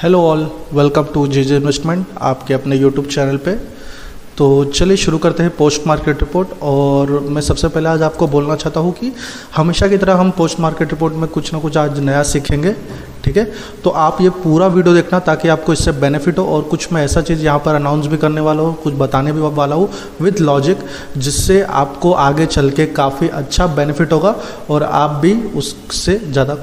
Hello all, welcome to JJ investment, आपके अपने YouTube channel पे। तो चलिए शुरू करते हैं पोस्ट मार्केट रिपोर्ट। और मैं सबसे पहले आज आपको बोलना चाहता हूँ कि हमेशा की तरह हम पोस्ट मार्केट रिपोर्ट में कुछ ना कुछ आज नया सीखेंगे, ठीक है। तो आप ये पूरा वीडियो देखना ताकि आपको इससे बेनिफिट हो। और कुछ मैं ऐसा चीज़ यहाँ पर अनाउंस भी करने वाला हूँ, कुछ बताने भी वाला हूँ विद लॉजिक, जिससे आपको आगे चल के काफ़ी अच्छा बेनिफिट होगा और आप भी उससे ज़्यादा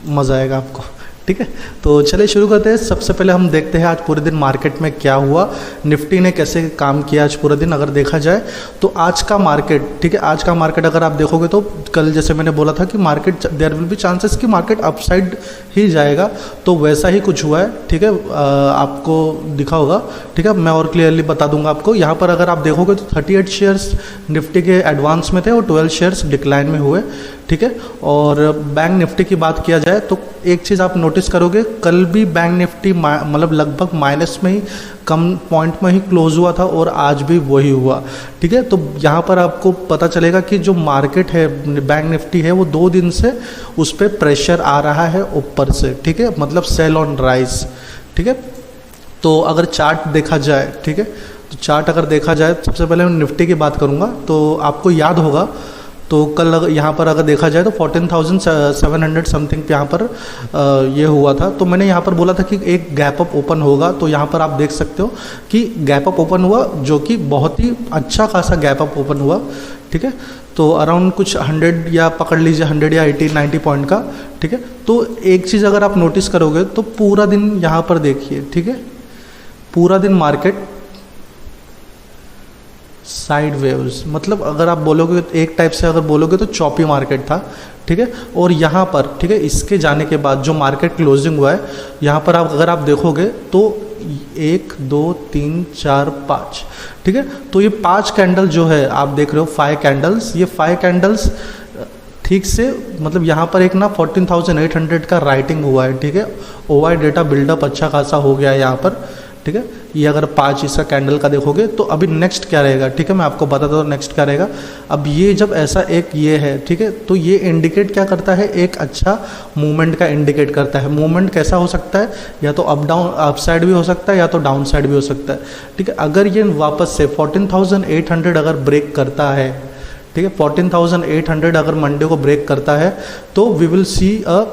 मज़ा आएगा आपको, ठीक है। तो चलिए शुरू करते हैं। सबसे पहले हम देखते हैं आज पूरे दिन मार्केट में क्या हुआ, निफ्टी ने कैसे काम किया आज पूरे दिन। अगर देखा जाए तो आज का मार्केट, ठीक है, आज का मार्केट अगर आप देखोगे तो कल जैसे मैंने बोला था कि market there will be chances कि मार्केट अपसाइड ही जाएगा, तो वैसा ही कुछ हुआ है, ठीक है। आपको दिखा होगा, ठीक है। मैं और क्लियरली बता दूंगा आपको। यहाँ पर अगर आप देखोगे तो 38 शेयर्स निफ्टी के एडवांस में थे और 12 शेयर्स डिक्लाइन में हुए, ठीक है। और बैंक निफ्टी की बात किया जाए तो एक चीज़ आप नोटिस करोगे, कल भी बैंक निफ्टी मतलब लगभग माइनस में ही, कम पॉइंट में ही क्लोज हुआ था और आज भी वही हुआ, ठीक है। तो यहाँ पर आपको पता चलेगा कि जो मार्केट है, बैंक निफ्टी है, वो 2 दिन से उस पर प्रेशर आ रहा है ऊपर से, ठीक है, मतलब सेल ऑन राइज, ठीक है। तो अगर चार्ट देखा जाए, ठीक है, तो चार्ट अगर देखा जाए, सबसे पहले मैं निफ्टी की बात करूँगा। तो आपको याद होगा, तो कल यहाँ पर अगर देखा जाए तो 14,700 समथिंग पे यहाँ पर ये हुआ था। तो मैंने यहाँ पर बोला था कि एक गैप अप ओपन होगा, तो यहाँ पर आप देख सकते हो कि गैप अप ओपन हुआ, जो कि बहुत ही अच्छा खासा गैप अप ओपन हुआ, ठीक है। तो अराउंड कुछ 100 या पकड़ लीजिए 100 या 80-90 पॉइंट का, ठीक है। तो एक चीज़ अगर आप नोटिस करोगे तो पूरा दिन यहाँ पर देखिए, ठीक है, पूरा दिन मार्केट साइड वेव्स, मतलब अगर आप बोलोगे एक टाइप से अगर बोलोगे तो चॉपी मार्केट था, ठीक है। और यहाँ पर, ठीक है, इसके जाने के बाद जो मार्केट क्लोजिंग हुआ है, यहाँ पर आप अगर आप देखोगे तो 1 2 3 4 5, ठीक है। तो ये 5 कैंडल जो है आप देख रहे हो, 5 कैंडल्स, ये 5 कैंडल्स ठीक से, मतलब यहाँ पर एक ना 14,800 का राइटिंग हुआ है, ठीक है। ओवाई डेटा बिल्डअप अच्छा खासा हो गया है यहाँ पर, ठीक है। ये अगर 5 इसका कैंडल का देखोगे तो अभी नेक्स्ट क्या रहेगा, ठीक है, मैं आपको बताता हूँ नेक्स्ट क्या रहेगा। अब ये जब ऐसा एक ये है, ठीक है, तो ये इंडिकेट क्या करता है, एक अच्छा मूवमेंट का इंडिकेट करता है। मूवमेंट कैसा हो सकता है, या तो अप डाउन, अप साइड भी हो सकता है, या तो डाउन साइड भी हो सकता है, ठीक है। अगर ये वापस से 14,800 अगर ब्रेक करता है, ठीक है, 14,800 अगर मंडे को ब्रेक करता है तो we will see a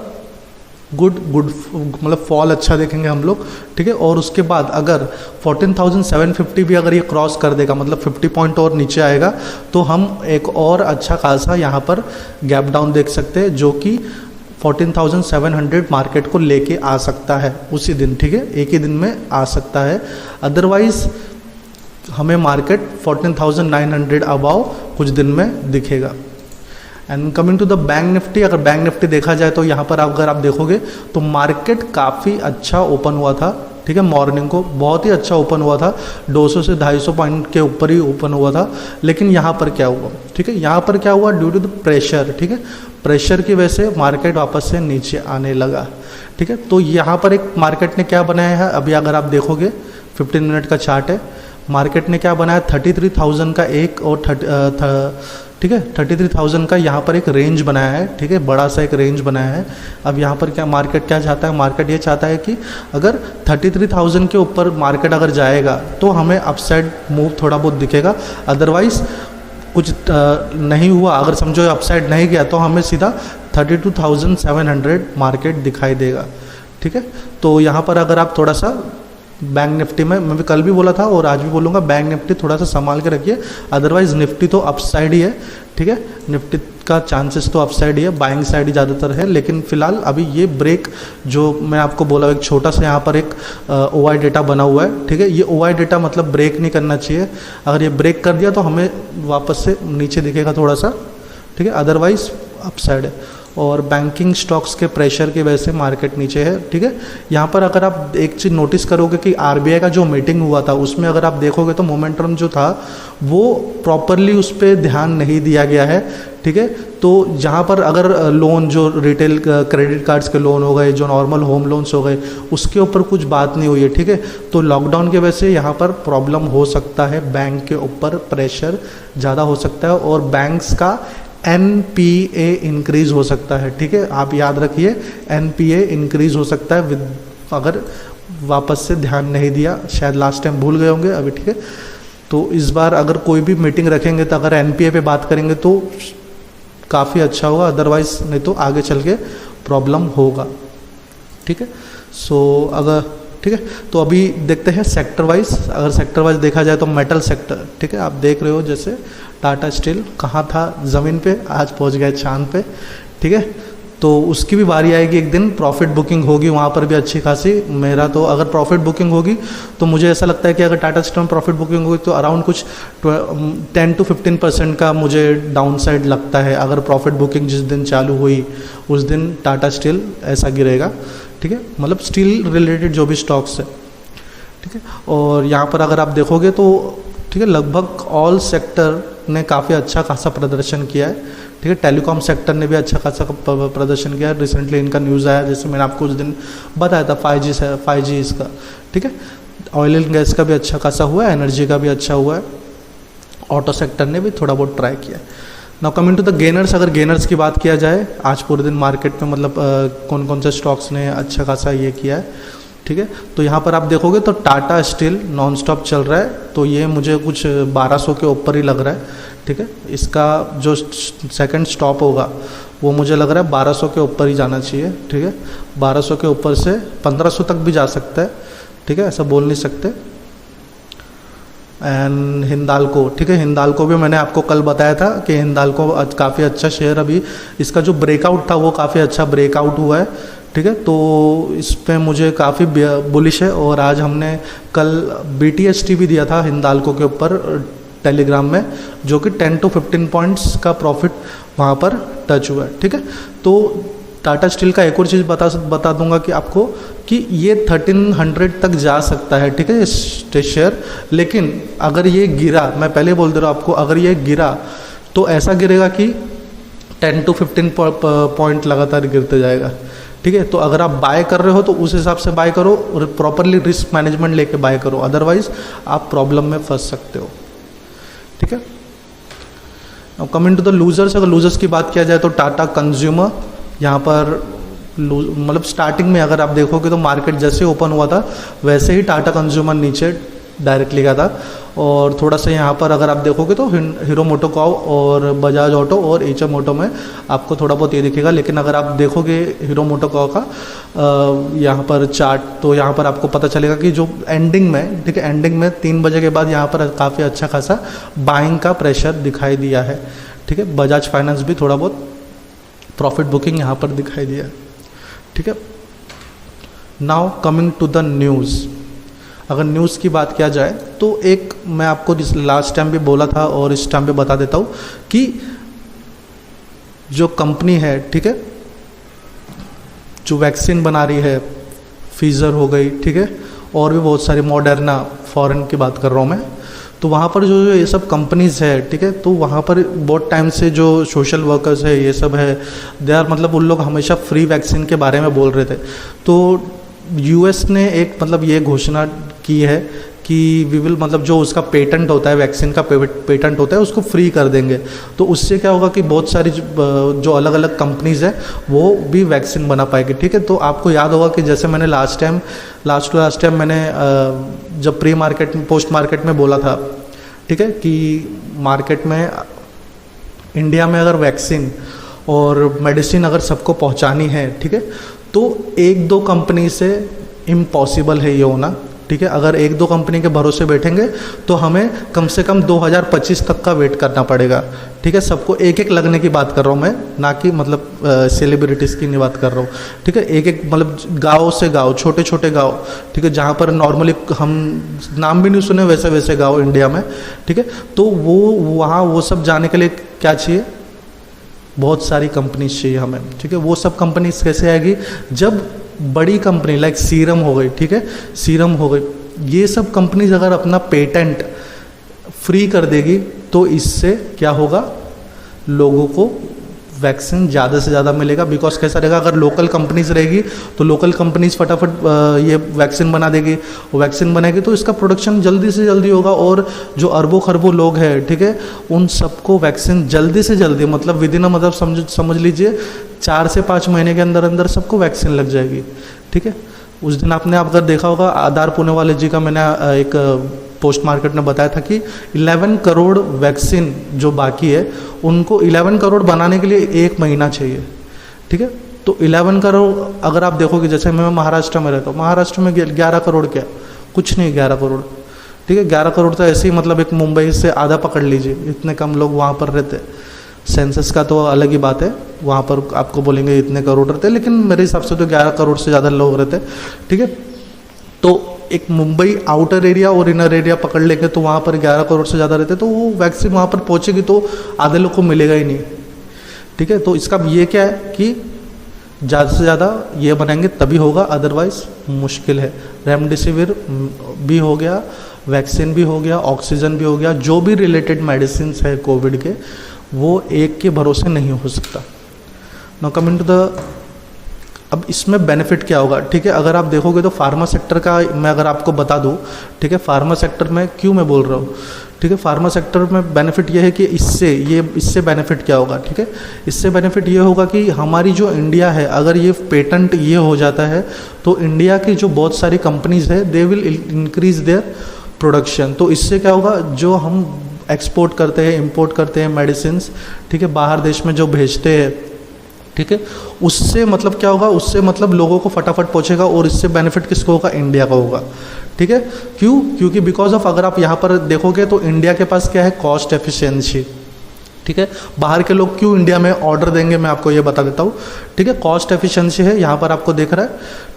good मतलब फॉल अच्छा देखेंगे हम लोग, ठीक है। और उसके बाद अगर 14,750 भी अगर ये क्रॉस कर देगा, मतलब 50 पॉइंट और नीचे आएगा, तो हम एक और अच्छा खासा यहाँ पर गैप डाउन देख सकते हैं, जो कि 14,700 मार्केट को लेके आ सकता है उसी दिन, ठीक है, एक ही दिन में आ सकता है। अदरवाइज हमें मार्केट 14,900 अबाव कुछ दिन में दिखेगा। And coming to the Bank Nifty, अगर बैंक निफ्टी देखा जाए तो यहाँ पर अगर आप देखोगे तो मार्केट काफ़ी अच्छा ओपन हुआ था, ठीक है। मॉर्निंग को बहुत ही अच्छा ओपन हुआ था, 200 से 250 पॉइंट के ऊपर ही ओपन हुआ था। लेकिन यहाँ पर क्या हुआ, ठीक है, यहाँ पर क्या हुआ, ड्यू टू द प्रेशर, ठीक है, प्रेशर की वजह से मार्केट वापस से नीचे आने लगा, ठीक है। तो यहाँ पर एक मार्केट ने क्या बनाया है, अभी अगर आप देखोगे 15 मिनट का चार्ट है, मार्केट ने क्या बनाया, 33,000 का एक और ठीक है, 33,000 का यहाँ पर एक रेंज बनाया है, ठीक है, बड़ा सा एक रेंज बनाया है। अब यहाँ पर क्या मार्केट क्या चाहता है, मार्केट ये चाहता है कि अगर 33,000 के ऊपर मार्केट अगर जाएगा तो हमें अपसाइड मूव थोड़ा बहुत दिखेगा। अदरवाइज कुछ नहीं हुआ, अगर समझो अपसाइड नहीं गया, तो हमें सीधा 32,700 मार्केट दिखाई देगा, ठीक है। तो यहाँ पर अगर आप थोड़ा सा बैंक निफ्टी में, मैं भी कल भी बोला था और आज भी बोलूँगा, बैंक निफ्टी थोड़ा सा संभाल के रखिए। अदरवाइज निफ्टी तो अपसाइड ही है, ठीक है, निफ्टी का चांसेस तो अपसाइड ही है, बाइंग साइड ही ज़्यादातर है। लेकिन फिलहाल अभी ये ब्रेक जो मैं आपको बोला, एक छोटा सा यहाँ पर एक ओवाई डेटा बना हुआ है, ठीक है। ये ओवाई डेटा मतलब ब्रेक नहीं करना चाहिए, अगर ये ब्रेक कर दिया तो हमें वापस से नीचे दिखेगा थोड़ा सा, ठीक है, अदरवाइज अपसाइड है। और बैंकिंग स्टॉक्स के प्रेशर की वजह से मार्केट नीचे है, ठीक है। यहाँ पर अगर आप एक चीज़ नोटिस करोगे कि आरबीआई का जो मीटिंग हुआ था उसमें अगर आप देखोगे तो मोमेंटम जो था वो प्रॉपरली उस पर ध्यान नहीं दिया गया है, ठीक है। तो जहाँ पर अगर लोन, जो रिटेल क्रेडिट कार्ड्स के लोन हो गए, जो नॉर्मल होम लोन्स हो गए, उसके ऊपर कुछ बात नहीं हुई है, ठीक है। तो लॉकडाउन की वजह से यहाँ पर प्रॉब्लम हो सकता है, बैंक के ऊपर प्रेशर ज़्यादा हो सकता है और बैंक्स का NPA इंक्रीज हो सकता है, ठीक है। आप याद रखिए, NPA इंक्रीज हो सकता है विद अगर वापस से ध्यान नहीं दिया, शायद लास्ट टाइम भूल गए होंगे अभी, ठीक है। तो इस बार अगर कोई भी मीटिंग रखेंगे तो अगर एनपीए पे बात करेंगे तो काफ़ी अच्छा होगा, अदरवाइज नहीं तो आगे चल के प्रॉब्लम होगा, ठीक है। सो अगर ठीक है, तो अभी देखते हैं सेक्टर वाइज। अगर सेक्टर वाइज देखा जाए तो मेटल सेक्टर, ठीक है, आप देख रहे हो जैसे टाटा स्टील कहाँ था, ज़मीन पे, आज पहुँच गया चांद पे, ठीक है। तो उसकी भी बारी आएगी एक दिन, प्रॉफिट बुकिंग होगी वहाँ पर भी अच्छी खासी। मेरा तो अगर प्रॉफिट बुकिंग होगी तो मुझे ऐसा लगता है कि अगर टाटा स्टील में प्रॉफिट बुकिंग होगी तो अराउंड कुछ 10 to 15% का मुझे डाउन साइड लगता है। अगर प्रॉफिट बुकिंग जिस दिन चालू हुई उस दिन टाटा स्टील ऐसा गिरेगा, ठीक है, मतलब स्टील रिलेटेड जो भी स्टॉक्स है, ठीक है। और यहाँ पर अगर आप देखोगे तो ठीक है, लगभग ऑल सेक्टर ने काफ़ी अच्छा खासा प्रदर्शन किया है, ठीक है। टेलीकॉम सेक्टर ने भी अच्छा खासा प्रदर्शन किया है। रिसेंटली इनका न्यूज़ आया, जैसे मैंने आपको उस दिन बताया था 5G इसका, ठीक है। ऑयल एंड गैस का भी अच्छा खासा हुआ है, एनर्जी का भी अच्छा हुआ है, ऑटो सेक्टर ने भी थोड़ा बहुत ट्राई किया है। Now coming to the gainers, अगर गेनर्स की बात किया जाए आज पूरे दिन मार्केट में मतलब कौन कौन से स्टॉक्स ने अच्छा खासा ये किया है, ठीक है। तो यहाँ पर आप देखोगे तो टाटा स्टील नॉन स्टॉप चल रहा है, तो ये मुझे कुछ 1200 के ऊपर ही लग रहा है, ठीक है। इसका जो सेकंड स्टॉप होगा वो मुझे लग रहा है 1200 के ऊपर ही जाना चाहिए, ठीक है। 1200 के ऊपर से 1500 तक भी जा सकता है, ठीक है, ऐसा बोल नहीं सकते। एंड हिंदाल्को, ठीक है, हिंदाल्को भी मैंने आपको कल बताया था कि हिंदाल्को काफ़ी अच्छा शेयर, अभी इसका जो ब्रेकआउट था वो काफ़ी अच्छा ब्रेकआउट हुआ है, ठीक है। तो इस पर मुझे काफ़ी बुलिश है। और आज हमने कल BTST भी दिया था हिंदाल्को के ऊपर टेलीग्राम में, जो कि 10 to 15 पॉइंट्स का प्रॉफिट वहाँ पर टच हुआ है, ठीक है। तो टाटा स्टील का एक और चीज़ बता दूंगा कि आपको कि ये 1300 तक जा सकता है, ठीक है, ये शेयर। लेकिन अगर ये गिरा, मैं पहले बोल दे रहा हूँ आपको, अगर ये गिरा तो ऐसा गिरेगा कि 10 to 15 पॉइंट लगातार गिरते जाएगा, ठीक है। तो अगर आप बाय कर रहे हो तो उस हिसाब से बाय करो और प्रॉपरली रिस्क मैनेजमेंट लेके बाय करो, अदरवाइज आप प्रॉब्लम में फंस सकते हो, ठीक है। अब कमिंग टू द लूजर्स, अगर लूजर्स की बात किया जाए तो टाटा कंज्यूमर, यहाँ पर मतलब स्टार्टिंग में अगर आप देखोगे तो मार्केट जैसे ओपन हुआ था वैसे ही टाटा कंज्यूमर नीचे डायरेक्टली गया था। और थोड़ा सा यहाँ पर अगर आप देखोगे तो हीरो मोटोकॉर्प और बजाज ऑटो और HM ऑटो में आपको थोड़ा बहुत ये दिखेगा। लेकिन अगर आप देखोगे हीरो मोटोकॉर्प का यहाँ पर चार्ट, तो यहाँ पर आपको पता चलेगा कि जो एंडिंग में, ठीक है, एंडिंग में 3 बजे के बाद यहाँ पर काफ़ी अच्छा खासा बाइंग का प्रेशर दिखाई दिया है, ठीक है। बजाज फाइनेंस भी थोड़ा बहुत प्रॉफिट बुकिंग यहाँ पर दिखाई दिया है, ठीक है। Now coming to the news, अगर न्यूज़ की बात किया जाए तो एक मैं आपको लास्ट टाइम भी बोला था और इस टाइम पे बता देता हूँ कि जो कंपनी है, ठीक है, जो वैक्सीन बना रही है, फिजर हो गई, ठीक है, और भी बहुत सारी, मॉडर्ना, फॉरेन की बात कर रहा हूँ मैं, तो वहाँ पर जो ये सब कंपनीज़ है, ठीक है, तो वहाँ पर बहुत टाइम से जो सोशल वर्कर्स है ये सब है, दे आर मतलब उन लोग हमेशा फ्री वैक्सीन के बारे में बोल रहे थे। तो US ने एक मतलब ये घोषणा की है कि वी विल मतलब जो उसका पेटेंट होता है, वैक्सीन का पेटेंट होता है, उसको फ्री कर देंगे। तो उससे क्या होगा कि बहुत सारी जो अलग अलग कंपनीज़ है वो भी वैक्सीन बना पाएगी, ठीक है। तो आपको याद होगा कि जैसे मैंने लास्ट टाइम मैंने जब प्री मार्केट में, पोस्ट मार्केट में बोला था, ठीक है, कि मार्केट में इंडिया में अगर वैक्सीन और मेडिसिन अगर सबको पहुंचानी है, ठीक है, तो 1-2 कंपनी से इम्पॉसिबल है ये होना, ठीक है। अगर 1-2 कंपनी के भरोसे बैठेंगे तो हमें कम से कम 2025 तक का वेट करना पड़ेगा, ठीक है। सबको एक एक लगने की बात कर रहा हूँ मैं, ना कि मतलब सेलिब्रिटीज़ की नहीं बात कर रहा हूँ, ठीक है। एक एक मतलब गाँव से गाँव, छोटे छोटे गाँव, ठीक है, जहाँ पर नॉर्मली हम नाम भी नहीं सुने वैसे वैसे गाँव इंडिया में, ठीक है। तो वो वहाँ वो सब जाने के लिए क्या चाहिए, बहुत सारी कंपनीज चाहिए हमें, ठीक है। वो सब कंपनीज कैसे आएगी, जब बड़ी कंपनी लाइक सीरम हो गई, ठीक है, सीरम हो गई, ये सब कंपनीज अगर अपना पेटेंट फ्री कर देगी तो इससे क्या होगा, लोगों को वैक्सीन ज़्यादा से ज़्यादा मिलेगा। बिकॉज कैसा रहेगा, अगर लोकल कंपनीज रहेगी तो लोकल कंपनीज फटाफट ये वैक्सीन बना देगी, वैक्सीन बनाएगी तो इसका प्रोडक्शन जल्दी से जल्दी होगा और जो अरबों खरबों लोग हैं, ठीक है, उन सबको वैक्सीन जल्दी से जल्दी मतलब विद इन मतलब समझ लीजिए 4 से 5 महीने के अंदर अंदर सबको वैक्सीन लग जाएगी, ठीक है। उस दिन आपने अगर देखा होगा आधार पूनेवाले जी का मैंने एक पोस्ट मार्केट ने बताया था कि 11 करोड़ वैक्सीन जो बाकी है उनको 11 करोड़ बनाने के लिए 1 महीना चाहिए, ठीक है। तो 11 करोड़ अगर आप देखोगे, जैसे मैं महाराष्ट्र में रहता हूँ, महाराष्ट्र में 11 करोड़ क्या, कुछ नहीं, 11 करोड़, ठीक है। 11 करोड़ तो ऐसे ही मतलब एक मुंबई से आधा पकड़ लीजिए, इतने कम लोग वहाँ पर रहते हैं। सेंसस का तो अलग ही बात है, वहाँ पर आपको बोलेंगे इतने करोड़ रहते हैं, लेकिन मेरे हिसाब से तो 11 करोड़ से ज़्यादा लोग रहते हैं, ठीक है। तो एक मुंबई आउटर एरिया और इनर एरिया पकड़ लेंगे तो वहाँ पर 11 करोड़ से ज़्यादा रहते हैं, तो वो वैक्सीन वहाँ पर पहुँचेगी तो आधे लोग को मिलेगा ही नहीं, ठीक है। तो इसका ये क्या है कि ज़्यादा से ज़्यादा ये बनाएंगे तभी होगा, अदरवाइज मुश्किल है। रेमडेसिविर भी हो गया, वैक्सीन भी हो गया, ऑक्सीजन भी हो गया, जो भी रिलेटेड मेडिसिन है कोविड के, वो एक के भरोसे नहीं हो सकता। नाउ कमिंग टू द, अब इसमें बेनिफिट क्या होगा, ठीक है। अगर आप देखोगे तो फार्मा सेक्टर का मैं अगर आपको बता दूं, ठीक है, फार्मा सेक्टर में क्यों मैं बोल रहा हूँ, ठीक है। फार्मा सेक्टर में बेनिफिट ये है कि इससे बेनिफिट क्या होगा, ठीक है। इससे बेनिफिट ये होगा कि हमारी जो इंडिया है, अगर ये पेटेंट ये हो जाता है तो इंडिया की जो बहुत सारी कंपनीज है they will increase their production. तो इससे क्या होगा, जो हम एक्सपोर्ट करते हैं, इंपोर्ट करते हैं मेडिसिन, ठीक है, बाहर देश में जो भेजते हैं, ठीक है, उससे मतलब क्या होगा, उससे मतलब लोगों को फटाफट पहुंचेगा और इससे बेनिफिट किसको होगा, इंडिया का होगा, ठीक है। क्यों, क्योंकि बिकॉज ऑफ अगर आप यहाँ पर देखोगे तो इंडिया के पास क्या है, कॉस्ट एफिशिएंसी, ठीक है। बाहर के लोग क्यों इंडिया में ऑर्डर देंगे, मैं आपको ये बता देता हूँ, ठीक है। कॉस्ट एफिशिएंसी है, यहाँ पर आपको देख रहा है,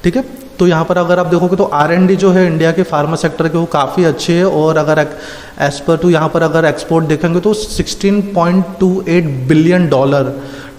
ठीक है। तो यहाँ पर अगर आप देखोगे तो R&D जो है इंडिया के फार्मा सेक्टर के वो काफ़ी अच्छी है, और अगर एज पर टू यहाँ पर अगर एक्सपोर्ट देखेंगे तो $16.28 बिलियन,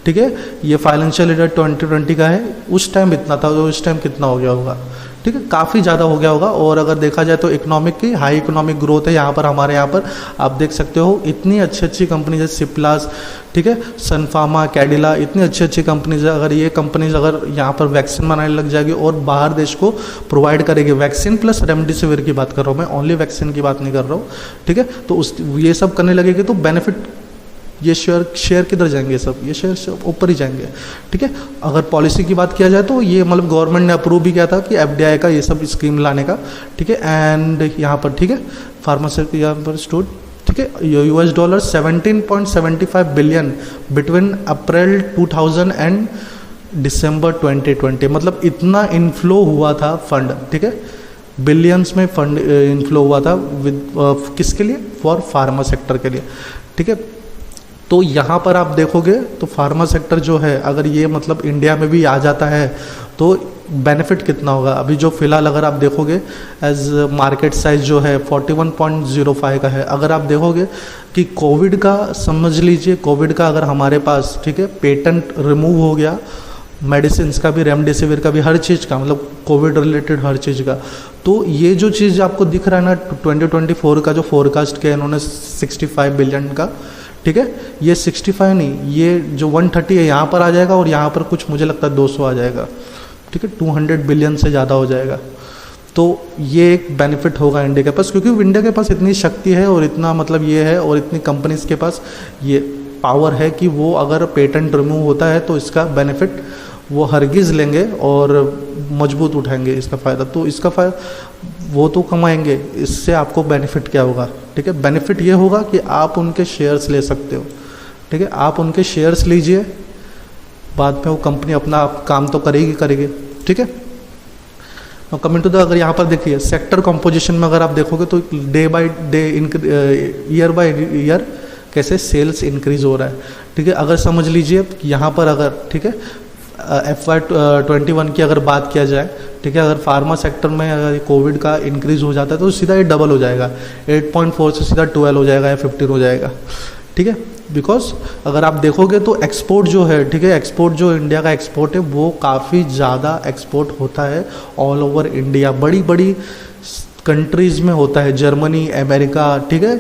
ठीक है। ये फाइनेंशियल ईयर 2020 का है, उस टाइम इतना था, तो इस टाइम कितना हो गया होगा, ठीक है, काफ़ी ज़्यादा हो गया होगा। और अगर देखा जाए तो इकोनॉमिक की हाई इकोनॉमिक ग्रोथ है यहाँ पर, हमारे यहाँ पर आप देख सकते हो इतनी अच्छी अच्छी कंपनीज है, सिप्लास, ठीक है, सन फार्मा, कैडिला, इतनी अच्छी अच्छी कंपनीज है। अगर ये कंपनीज अगर यहाँ पर वैक्सीन बनाने लग जाएगी और बाहर देश को प्रोवाइड करेगी, वैक्सीन प्लस रेमडेसिविर की बात कर रहा हूँ मैं, ओनली वैक्सीन की बात नहीं कर रहा हूँ, ठीक है। तो उस ये सब करने लगेगी तो बेनिफिट, ये शेयर किधर जाएंगे, सब ये शेयर ऊपर ही जाएंगे, ठीक है। अगर पॉलिसी की बात किया जाए तो ये मतलब गवर्नमेंट ने अप्रूव भी किया था कि FDI का ये सब स्कीम लाने का, ठीक है। एंड यहाँ पर, ठीक है, फार्मास्यूटिकल यहाँ पर स्टूड, ठीक है, $17.75 बिलियन बिटवीन अप्रैल 2000 एंड दिसंबर 2020, मतलब इतना इनफ्लो हुआ था फंड, ठीक है, बिलियंस में फंड इनफ्लो हुआ था विद किसके लिए, फॉर फार्मा सेक्टर के लिए, ठीक है। तो यहाँ पर आप देखोगे तो फार्मा सेक्टर जो है अगर ये मतलब इंडिया में भी आ जाता है तो बेनिफिट कितना होगा। अभी जो फिलहाल अगर आप देखोगे एज मार्केट साइज जो है 41.05 का है। अगर आप देखोगे कि कोविड का, समझ लीजिए कोविड का अगर हमारे पास, ठीक है, पेटेंट रिमूव हो गया, मेडिसिन का भी, रेमडेसिविर का भी, हर चीज़ का, मतलब कोविड रिलेटेड हर चीज़ का, तो ये जो चीज़ आपको दिख रहा है ना 2024 का जो फोरकास्ट किया इन्होंने 65 बिलियन का, ठीक है, ये 65 नहीं, ये जो 130 है यहाँ पर आ जाएगा और यहाँ पर कुछ मुझे लगता है 200 आ जाएगा, ठीक है, 200 बिलियन से ज़्यादा हो जाएगा। तो ये एक बेनिफिट होगा इंडिया के पास, क्योंकि इंडिया के पास इतनी शक्ति है और इतना मतलब ये है और इतनी कंपनीज के पास ये पावर है कि वो अगर पेटेंट रिमूव होता है तो इसका बेनिफिट वो हरगिज़ लेंगे और मजबूत उठाएंगे इसका फ़ायदा। तो इसका फ़ायदा वो तो कमाएंगे, इससे आपको बेनिफिट क्या होगा, ठीक है, बेनिफिट ये होगा कि आप उनके शेयर्स ले सकते हो, ठीक है, आप उनके शेयर्स लीजिए, बाद में वो कंपनी अपना काम तो करेगी, ठीक है। और कमिंग टू द, अगर यहाँ पर देखिए सेक्टर कॉम्पोजिशन में अगर आप देखोगे तो day by day, year by year कैसे सेल्स इंक्रीज हो रहा है, ठीक है। अगर समझ लीजिए यहाँ पर अगर, ठीक है, FY21 की अगर बात किया जाए, ठीक है, अगर फार्मा सेक्टर में अगर कोविड का इंक्रीज हो जाता है तो सीधा ये डबल हो जाएगा, 8.4 से सीधा 12 हो जाएगा या 15 हो जाएगा, ठीक है। बिकॉज अगर आप देखोगे तो एक्सपोर्ट जो है, ठीक है, एक्सपोर्ट जो इंडिया का एक्सपोर्ट है वो काफ़ी ज़्यादा एक्सपोर्ट होता है ऑल ओवर इंडिया, बड़ी बड़ी कंट्रीज़ में होता है, जर्मनी, अमेरिका, ठीक है,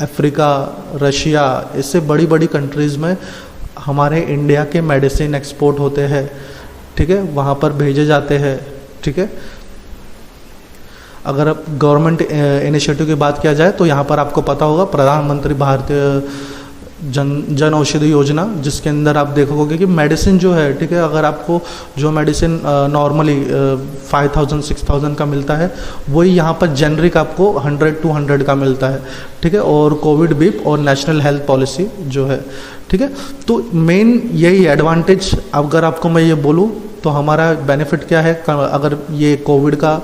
अफ्रीका, रशिया, इससे बड़ी बड़ी कंट्रीज़ में हमारे इंडिया के मेडिसिन एक्सपोर्ट होते हैं, ठीक है, वहाँ पर भेजे जाते हैं, ठीक है। अगर गवर्नमेंट इनिशिएटिव की बात किया जाए तो यहाँ पर आपको पता होगा प्रधानमंत्री भारतीय जन औषधि योजना, जिसके अंदर आप देखोगे कि मेडिसिन जो है, ठीक है, अगर आपको जो मेडिसिन नॉर्मली 5000 6000 का मिलता है, वही यहाँ पर जेनरिक आपको 100-200 का मिलता है, ठीक है। और कोविड बीप और नेशनल हेल्थ पॉलिसी जो है, ठीक है। तो मेन यही एडवांटेज, अगर आपको मैं ये बोलूँ तो हमारा बेनिफिट क्या है, अगर ये कोविड का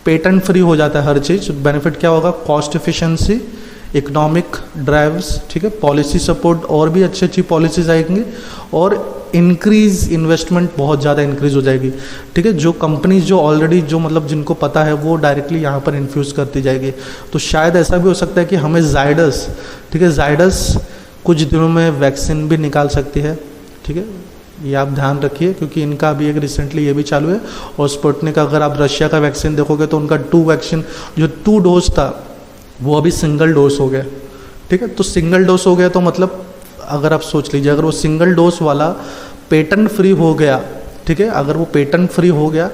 पेटेंट फ्री हो जाता है हर चीज़, बेनिफिट क्या होगा, कॉस्ट एफिशिएंसी, इकोनॉमिक ड्राइव्स, ठीक है, पॉलिसी सपोर्ट, और भी अच्छी अच्छी पॉलिसीज आएंगी, और इंक्रीज इन्वेस्टमेंट बहुत ज़्यादा इंक्रीज हो जाएगी, ठीक है। जो कंपनीज जो ऑलरेडी जो मतलब जिनको पता है वो डायरेक्टली यहाँ पर इन्फ्यूज़ करती जाएगी। तो शायद ऐसा भी हो सकता है कि हमें जायडस, ठीक है, जायडस कुछ दिनों में वैक्सीन भी निकाल सकती है, ठीक है। ये आप ध्यान रखिए, क्योंकि इनका अभी एक रिसेंटली ये भी चालू है। और स्पुतनिक, अगर आप रशिया का वैक्सीन देखोगे तो उनका 2 वैक्सीन जो 2 डोज था वो अभी सिंगल डोज हो गया, ठीक है। तो सिंगल डोज हो गया तो मतलब अगर आप सोच लीजिए, अगर वो सिंगल डोज वाला पेटेंट फ्री हो गया, ठीक है, अगर वो पेटेंट फ्री हो गया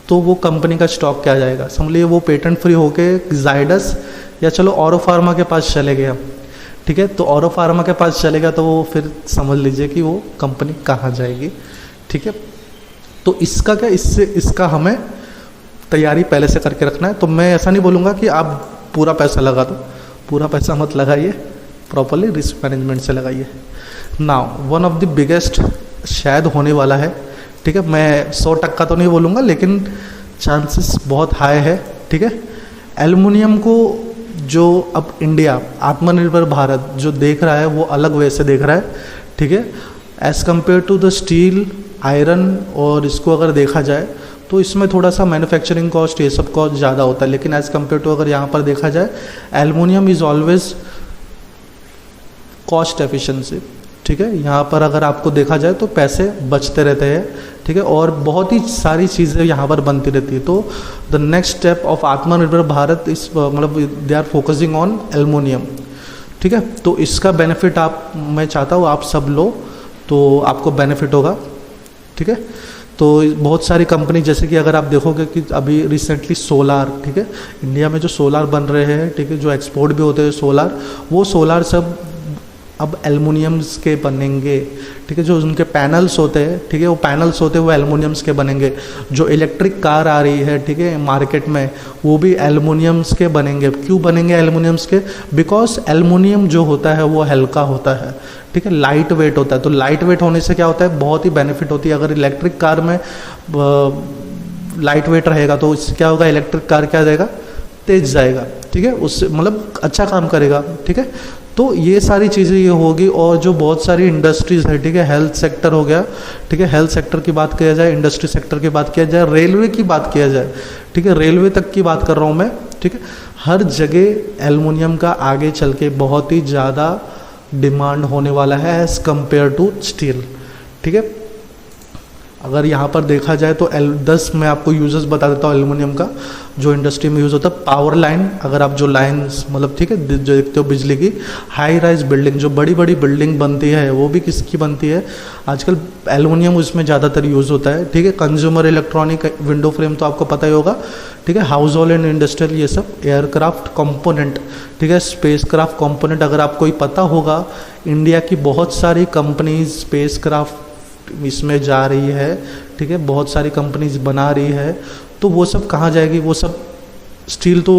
तो वो कंपनी का स्टॉक क्या जाएगा, समझ लीजिए वो पेटेंट फ्री होके जायडस या चलो ऑरो फार्मा के पास चले गया, ठीक है। तो ऑरो फार्मा के पास चलेगा तो वो फिर समझ लीजिए कि वो कंपनी कहाँ जाएगी, ठीक है। तो इसका क्या, इसका हमें तैयारी पहले से करके रखना है। तो मैं ऐसा नहीं बोलूँगा कि आप पूरा पैसा लगा दो, पूरा पैसा मत लगाइए, प्रॉपरली रिस्क मैनेजमेंट से लगाइए। Now one of the biggest शायद होने वाला है, ठीक है, मैं 100% तो नहीं बोलूँगा लेकिन चांसेस बहुत हाई है, ठीक है। एल्युमिनियम को जो अब इंडिया आत्मनिर्भर भारत जो देख रहा है वो अलग वे से देख रहा है, ठीक है, as compared to the steel, iron, और इसको अगर देखा जाए तो इसमें थोड़ा सा मैन्युफैक्चरिंग कॉस्ट, ये सब कॉस्ट ज़्यादा होता है। लेकिन एज़ कम्पेयर टू अगर यहाँ पर देखा जाए, aluminium is always cost efficiency, ठीक है। यहाँ पर अगर आपको देखा जाए तो पैसे बचते रहते हैं, ठीक है, और बहुत ही सारी चीज़ें यहाँ पर बनती रहती है। तो द नेक्स्ट स्टेप ऑफ आत्मनिर्भर भारत इस मतलब they are focusing on aluminium, ठीक है। तो इसका बेनिफिट मैं चाहता हूँ आप सब लो, तो आपको बेनिफिट होगा, ठीक है। तो बहुत सारी कंपनी, जैसे कि अगर आप देखोगे कि अभी रिसेंटली सोलार, ठीक है, इंडिया में जो सोलार बन रहे हैं, ठीक है, जो एक्सपोर्ट भी होते हैं सोलार, वो सोलार सब अब एल्युमिनियम्स के बनेंगे, ठीक है। जो उनके पैनल्स होते हैं, ठीक है, वो पैनल्स होते हैं वो एल्युमिनियम्स के बनेंगे। जो इलेक्ट्रिक कार आ रही है, ठीक है, मार्केट में, वो भी एल्युमिनियम्स के बनेंगे। क्यों बनेंगे एल्युमिनियम्स के? बिकॉज एल्युमिनियम जो होता है वो हल्का होता है, ठीक है, लाइट वेट होता है। तो लाइट वेट होने से क्या होता है, बहुत ही बेनिफिट होती है। अगर इलेक्ट्रिक कार में लाइट वेट रहेगा तो इससे क्या होगा, इलेक्ट्रिक कार क्या जाएगा, तेज जाएगा, ठीक है, उससे मतलब अच्छा काम करेगा, ठीक है। तो ये सारी चीज़ें ये होगी। और जो बहुत सारी इंडस्ट्रीज़ है, ठीक है, हेल्थ सेक्टर हो गया, ठीक है, हेल्थ सेक्टर की बात किया जाए, इंडस्ट्री सेक्टर की बात किया जाए, रेलवे की बात किया जाए, ठीक है, रेलवे तक की बात कर रहा हूँ मैं, ठीक है, हर जगह एल्युमिनियम का आगे चल के बहुत ही ज़्यादा डिमांड होने वाला है एज़ कम्पेयर टू स्टील, ठीक है। अगर यहाँ पर देखा जाए तो 10 मैं आपको यूजेस बता देता हूँ एल्युमिनियम का, जो इंडस्ट्री में यूज़ होता है। पावर लाइन, अगर आप जो लाइंस मतलब, ठीक है, जो देखते हो बिजली की, हाई राइज बिल्डिंग, जो बड़ी बड़ी बिल्डिंग बनती है वो भी किसकी बनती है, आजकल एल्युमिनियम उसमें ज़्यादातर यूज़ होता है, ठीक है। कंज्यूमर इलेक्ट्रॉनिक, विंडो फ्रेम तो आपको पता ही होगा, ठीक है, हाउस होल्ड एंड इंडस्ट्रियल, ये सब एयरक्राफ्ट कंपोनेंट, ठीक है, स्पेस क्राफ्ट कंपोनेंट। अगर आपको ही पता होगा, इंडिया की बहुत सारी कंपनीज स्पेस क्राफ्ट इसमें जा रही है, ठीक है, बहुत सारी कंपनीज बना रही है। तो वो सब कहाँ जाएगी, वो सब स्टील तो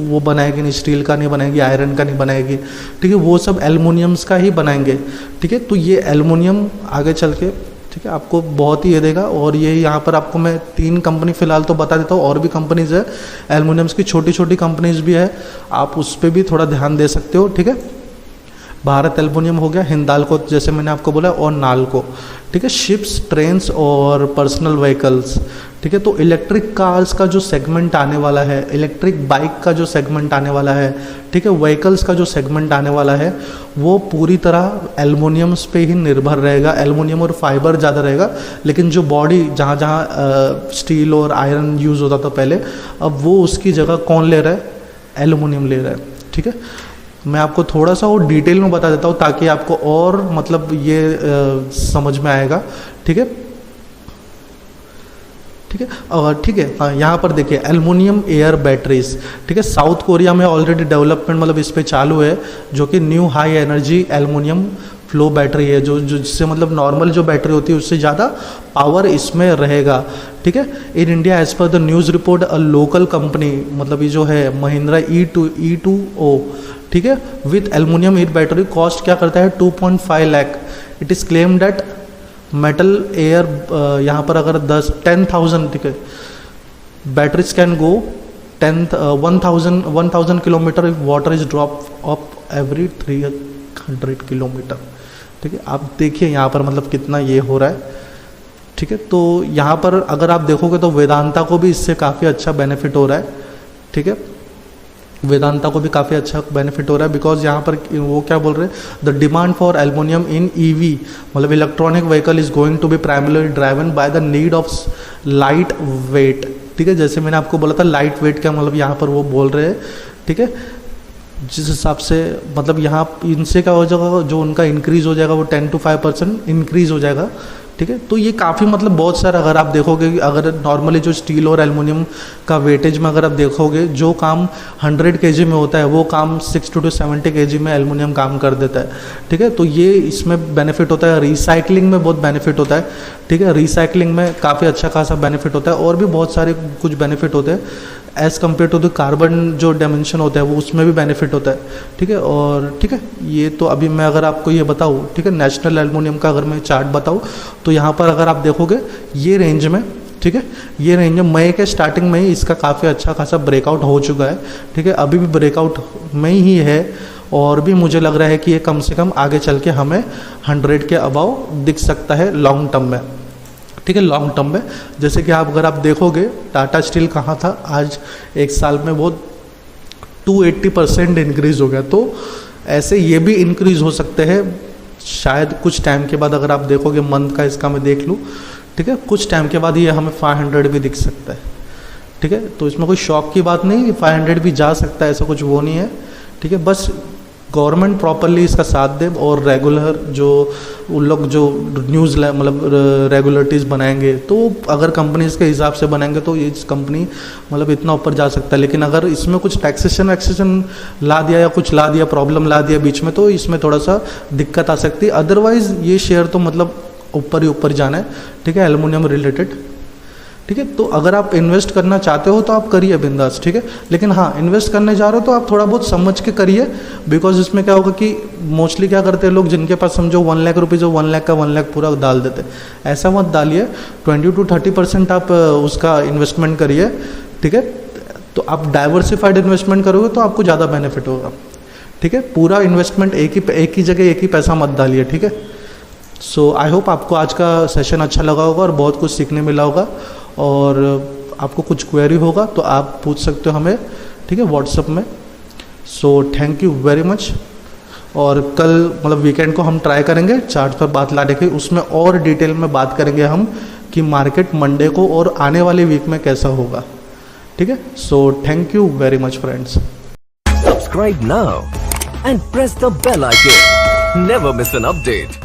वो बनाएगी नहीं, स्टील का नहीं बनाएगी, आयरन का नहीं बनाएगी, ठीक है, वो सब एल्युमिनियम्स का ही बनाएंगे, ठीक है। तो ये एल्युमिनियम आगे चल के, ठीक है, आपको बहुत ही ये देगा। और ये यहाँ पर आपको मैं 3 कंपनी फ़िलहाल तो बता देता हूँ, और भी कंपनीज़ है एल्युमिनियम्स की, छोटी छोटी कंपनीज भी है, आप उस पर भी थोड़ा ध्यान दे सकते हो, ठीक है। भारत एल्युमिनियम हो गया, हिंदाल्को जैसे मैंने आपको बोला, और नाल्को, ठीक है। शिप्स, ट्रेन्स और पर्सनल व्हीकल्स, ठीक है। तो इलेक्ट्रिक कार्स का जो सेगमेंट आने वाला है, इलेक्ट्रिक बाइक का जो सेगमेंट आने वाला है, ठीक है, व्हीकल्स का जो सेगमेंट आने वाला है, वो पूरी तरह एल्युमिनियम्स पे ही निर्भर रहेगा। एल्युमिनियम और फाइबर ज़्यादा रहेगा, लेकिन जो बॉडी जहाँ जहाँ स्टील और आयरन यूज़ होता था पहले, अब वो उसकी जगह कौन ले रहा है, एल्युमिनियम ले रहा है, ठीक है। मैं आपको थोड़ा सा और डिटेल में बता देता हूँ ताकि आपको और मतलब ये समझ में आएगा, ठीक है। ठीक है। ठीक है, हाँ यहाँ पर देखिए एल्युमिनियम एयर बैटरीज, ठीक है, साउथ कोरिया में ऑलरेडी डेवलपमेंट मतलब इस पे चालू है, जो कि new high energy aluminium flow battery है, जो जिससे मतलब नॉर्मल जो बैटरी होती है उससे ज़्यादा पावर इसमें रहेगा, ठीक है। In India as per the news report a local company, मतलब ये जो है महिंद्रा E2O, ठीक है, with aluminium air battery cost क्या करता है 2.5 lakh. It is claim that metal air यहाँ पर अगर 10,000, ठीक है, batteries can go 1000 kilometre if water is drop up every 300 kilometre, ठीक है। आप देखिए यहाँ पर मतलब कितना ये हो रहा है, ठीक है। तो यहाँ पर अगर आप देखोगे तो वेदांता को भी इससे काफ़ी अच्छा बेनिफिट हो रहा है, ठीक है, वेदांता को भी काफ़ी अच्छा बेनिफिट हो रहा है, बिकॉज यहाँ पर वो क्या बोल रहे हैं, the demand for aluminium in EV मतलब electronic vehicle is going to be primarily driven by the need of light weight, ठीक है। जैसे मैंने आपको बोला था लाइट वेट का मतलब यहाँ पर वो बोल रहे हैं, ठीक है, जिस हिसाब से मतलब यहाँ इनसे क्या हो जाएगा, जो उनका इंक्रीज़ हो जाएगा वो 10 to 5% इंक्रीज़ हो जाएगा, ठीक है। तो ये काफ़ी मतलब बहुत सारा, अगर आप देखोगे अगर नॉर्मली जो स्टील और एल्युमिनियम का वेटेज में अगर आप देखोगे, जो काम 100 kg में होता है वो काम 60 to 70 kg में एल्युमिनियम काम कर देता है, ठीक है। तो ये इसमें बेनिफिट होता है, रिसाइकलिंग में बहुत बेनिफिट होता है, ठीक है, रिसाइकलिंग में काफ़ी अच्छा खासा बेनिफिट होता है, और भी बहुत सारे कुछ बेनिफिट होते हैं as compared to the carbon जो डायमेंशन होता है वो उसमें भी बेनिफिट होता है, ठीक है। और ठीक है, ये तो अभी मैं अगर आपको ये बताऊँ, ठीक है, नेशनल एल्युमिनियम का अगर मैं चार्ट बताऊँ तो यहाँ पर अगर आप देखोगे ये रेंज में, ठीक है, ये रेंज में मई के स्टार्टिंग में ही इसका काफ़ी अच्छा खासा ब्रेकआउट हो चुका है, ठीक है, अभी भी ब्रेकआउट में ही है, और भी मुझे लग रहा है कि ये कम से कम आगे चल के हमें 100 के अबाव दिख सकता है लॉन्ग टर्म में, ठीक है, लॉन्ग टर्म में। जैसे कि आप अगर आप देखोगे टाटा स्टील कहाँ था, आज एक साल में वो 280% इंक्रीज़ हो गया, तो ऐसे ये भी इंक्रीज़ हो सकते हैं शायद कुछ टाइम के बाद। अगर आप देखोगे मंथ का इसका मैं देख लूँ, ठीक है, कुछ टाइम के बाद ये हमें 500 भी दिख सकता है, ठीक है। तो इसमें कोई शॉक की बात नहीं, 500 भी जा सकता है, ऐसा कुछ वो नहीं है, ठीक है। बस गवर्नमेंट प्रॉपरली इसका साथ दे और रेगुलर जो उन लोग जो न्यूज़ मतलब रेगुलेटरीज बनाएंगे, तो अगर कंपनीज के हिसाब से बनाएंगे तो ये कंपनी मतलब इतना ऊपर जा सकता है। लेकिन अगर इसमें कुछ टैक्सेशन ला दिया या कुछ ला दिया, प्रॉब्लम ला दिया बीच में, तो इसमें थोड़ा सा दिक्कत आ सकती है। अदरवाइज़ ये शेयर तो मतलब ऊपर ही ऊपर जाना है, ठीक है, एल्युमिनियम रिलेटेड, ठीक है। तो अगर आप इन्वेस्ट करना चाहते हो तो आप करिए बिंदास, ठीक है। लेकिन हाँ, इन्वेस्ट करने जा रहे हो तो आप थोड़ा बहुत समझ के करिए, बिकॉज इसमें क्या होगा कि मोस्टली क्या करते हैं लोग, जिनके पास समझो 1 लाख रुपीज़, 1 लाख का 1 लाख पूरा डाल देते, ऐसा मत डालिए। 20 to 30% आप उसका इन्वेस्टमेंट करिए, ठीक है। तो आप डाइवर्सिफाइड इन्वेस्टमेंट करोगे तो आपको ज़्यादा बेनिफिट होगा, ठीक है। पूरा इन्वेस्टमेंट एक ही जगह एक ही पैसा मत डालिए, ठीक है। सो आई होप आपको आज का सेशन अच्छा लगा होगा और बहुत कुछ सीखने मिला होगा, और आपको कुछ क्वेरी होगा तो आप पूछ सकते हो हमें, ठीक है, व्हाट्सएप में। सो थैंक यू वेरी मच। और कल मतलब वीकेंड को हम ट्राई करेंगे चार्ट पर बात लाने की, उसमें और डिटेल में बात करेंगे हम कि मार्केट मंडे को और आने वाले वीक में कैसा होगा, ठीक है। So thank you very much friends. Subscribe now and press the bell icon, never miss an update.